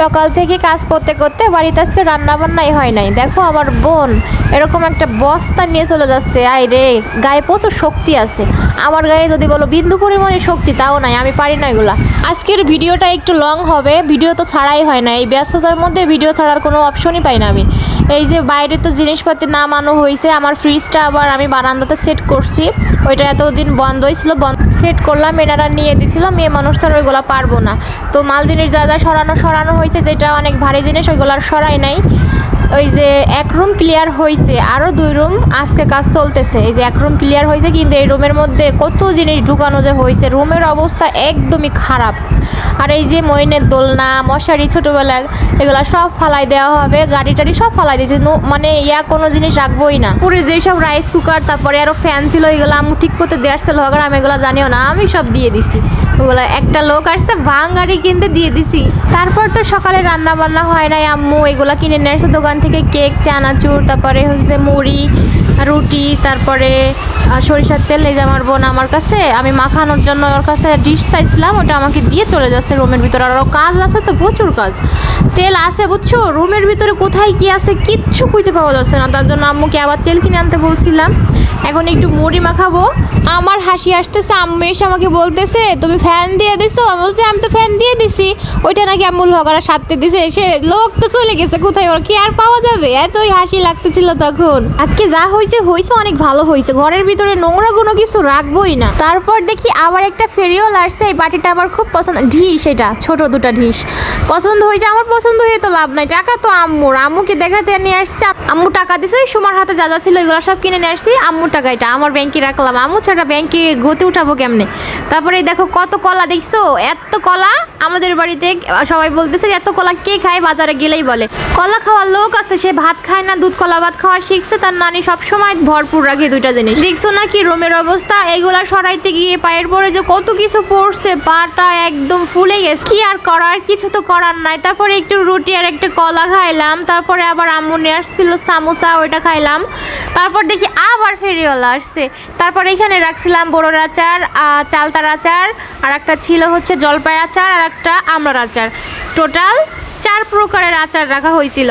সকাল থেকে কাজ করতে করতে বাড়িতে আজকে রান্না বান্নাই হয় নাই। দেখো আমার বোন এরকম একটা বস্তা নিয়ে চলে যাচ্ছে। আয় রে, গায়ে প্রচুর শক্তি আছে। আমার গায়ে যদি বলো বিন্দু পরিমাণে শক্তি তাও নাই, আমি পারি না এগুলা। আজকের ভিডিওটা একটু লং হবে, ভিডিও তো ছাড়াই হয় না। এই ব্যস্ততার মধ্যে ভিডিও ছাড়ার কোনো অপশনই পাই না আমি। এই যে বাইরে তো জিনিসপাতি নামানো হয়েছে, আমার ফ্রিজটা আবার আমি বারান্দাতে সেট করছি, ওইটা এতদিন বন্ধই ছিল, সেট করলাম। এনারা নিয়ে দিছিল, মেয়ে মানুষ তো ওইগুলো পারবো না। তো মাল জিনিস যা যা সরানো হয়েছে, যেটা অনেক ভারী জিনিস ওইগুলো আর সরাই নাই। ওই যে এক রুম ক্লিয়ার হয়েছে, আরও 2 রুম আজকে কাজ চলতেছে। এই যে এক রুম ক্লিয়ার হয়েছে, কিন্তু এই রুমের মধ্যে কত জিনিস ঢুকানো যে হয়েছে, রুমের অবস্থা একদমই খারাপ। আর এই যে মইনের দোলনা, মশারি ছোটোবেলার, এগুলো সব ফালাই দেওয়া হবে, গাড়ি টাড়ি সব ফালাই দিয়েছে। মানে কোনো জিনিস রাখবোই না। পুরো যেসব রাইস কুকার, তারপরে আরও ফ্যান ছিল, এগুলো আমি ঠিক করতে দিয়ে আসছিল, আমি এগুলো জানিও না, আমি সব দিয়ে দিছি। ওগুলো একটা লোক আসছে ভাঙাড়ি কিনতে দিয়ে দিছি। তারপর তো সকালে রান্না বান্না হয় নাই, আম্মু এগুলো কিনে নিয়ে আসছে দোকান থেকে, কেক, চানাচুর, তারপরে হচ্ছে মুড়ি, রুটি, তারপরে সরিষার তেল। এই যে আমার বোন আমার কাছে, আমি মাখানোর জন্য ওর কাছে ডিশ চাইছিলাম, ওটা আমাকে দিয়ে চলে যাচ্ছে রুমের ভিতরে। আরও কাজ আছে তো, প্রচুর কাজ। তেল আছে বুঝছো, রুমের ভিতরে কোথায় কি আছে কিচ্ছু খুঁজে পাওয়া যাচ্ছে না। তার জন্য আম্মুকে আবার তেল কিনে আনতে বলছিলাম। এখন একটু মুড়ি মাখাবো। আমার হাসি আসতেছে, আম্মু এসে আমাকে বলতেছে তুমি ফ্যান দিয়ে দিছো। আমি বলছি আমি তো ফ্যান দিয়ে দিছি, ওইটা নাকি আম্মুল হকারা সারতে দিছে। সে লোক তো চলে গেছে কোথায়, ওর কি আর পাওয়া যাবে? এতই হাসি লাগতেছিল তখন। আজকে যা হয়েছে অনেক ভালো হয়েছে, ঘরের ভিতরে নোংরা কোনো কিছু রাখবোই না। তারপর দেখি আবার একটা ফেরিওয়াল আসছে, এই বাটিটা আমার খুব পছন্দ, ঢিস, এটা ছোট 2টা ঢিস পছন্দ হয়েছে। আমার পছন্দ হয়ে তো লাভ নাই, টাকা তো আম্মুর, আম্মুকে দেখাতে নিয়ে আসছে। আম্মু টাকা দিছে, সুমার হাতে যা যা ছিল এগুলো সব কিনে নিয়ে আসছি। আম্মুর টাকা, এটা আমার ব্যাংকে রাখলাম। আম্মু ছাড়া ব্যাংকে গতি উঠাবো কেমনে? তারপরে দেখো কত কলা, দেখছো এত কলা আমাদের বাড়িতে। সবাই বলতেছে এত কলা কে খায়, বাজারে গেলেই বলে কলা খাওয়ার লোক আছে, সে ভাত খায় না, দুধ কলা ভাত খাওয়া শিখছে। তার নানি সবসময় ভরপুর রাখে 2টা জিনিস। দেখছো না কি রুমের অবস্থা? এইগুলা সরাইতে গিয়ে পায়ের পরে যে কত কিছু পড়ছে, পাটা একদম ফুলে গেছে। কি আর করার, কিছু তো করার নাই। তারপরে একটু রুটি আর একটা কলা খাইলাম। তারপরে আবার আম্মু নিয়ে আসছিল সামোসা, ওইটা খাইলাম। তারপর দেখি আবার ফেরিওয়ালা আসছে। তারপর এখানে রাখছিলাম বড়োর আচার, চালতার আচার, আর একটা ছিল হচ্ছে জলপাইয়ের আচার, আর একটা আমড়ার আচার। টোটাল 4 প্রকারের আচার রাখা হয়েছিল।